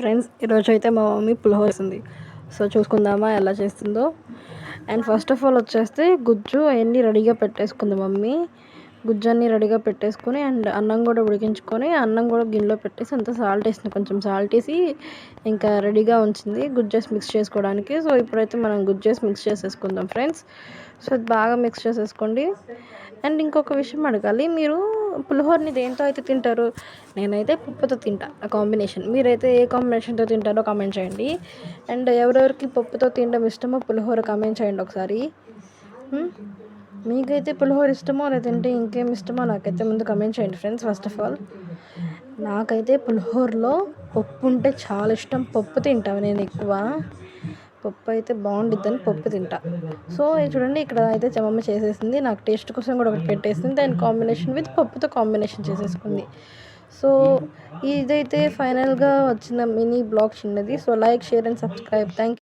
Friends, ఈరోజు అయితే మా మమ్మీ పులిహోర వేసింది. సో చూసుకుందామా ఎలా చేస్తుందో. అండ్ ఫస్ట్ ఆఫ్ ఆల్ వచ్చేస్తే గుజ్జు అవన్నీ రెడీగా పెట్టేసుకుంది మమ్మీ. గుజ్జు అన్నీ రెడీగా పెట్టేసుకొని అండ్ అన్నం కూడా ఉడికించుకొని అన్నం కూడా గిన్నెలో పెట్టేసి అంత సాల్ట్ వేసింది, కొంచెం సాల్ట్ వేసి ఇంకా రెడీగా ఉంచింది గుజ్జేసి మిక్స్ చేసుకోవడానికి. సో ఇప్పుడైతే మనం గుజ్జేసి మిక్స్ చేసేసుకుందాం ఫ్రెండ్స్. సో ఇది బాగా మిక్స్ చేసేసుకోండి. అండ్ ఇంకొక విషయం అడగాలి, మీరు పులిహోరని దేంతో అయితే తింటారు? నేనైతే పప్పుతో తింటా ఆ కాంబినేషన్. మీరైతే ఏ కాంబినేషన్తో తింటారో కామెంట్ చేయండి. అండ్ ఎవరెవరికి పప్పుతో తినడం ఇష్టమో పులిహోర కామెంట్ చేయండి ఒకసారి. మీకైతే పులిహోర ఇష్టమో లేదంటే ఇంకేం ఇష్టమో నాకైతే ముందు కమెంట్ చేయండి ఫ్రెండ్స్. ఫస్ట్ ఆఫ్ ఆల్ నాకైతే పులిహోరలో పప్పు ఉంటే చాలా ఇష్టం. పప్పు తింటాను నేను ఎక్కువ. పప్పు అయితే బాగుండిద్దని పప్పు తింటా. సో చూడండి, ఇక్కడ అయితే మమ్మీ చేసేసింది. నాకు టేస్ట్ కోసం కూడా ఒకటి పెట్టేసింది, దాని కాంబినేషన్ విత్ పప్పుతో కాంబినేషన్ చేసేసుకుంది. సో ఇదైతే ఫైనల్గా వచ్చిన మినీ బ్లాగ్ చిన్నది. So like, share and subscribe. Thank you.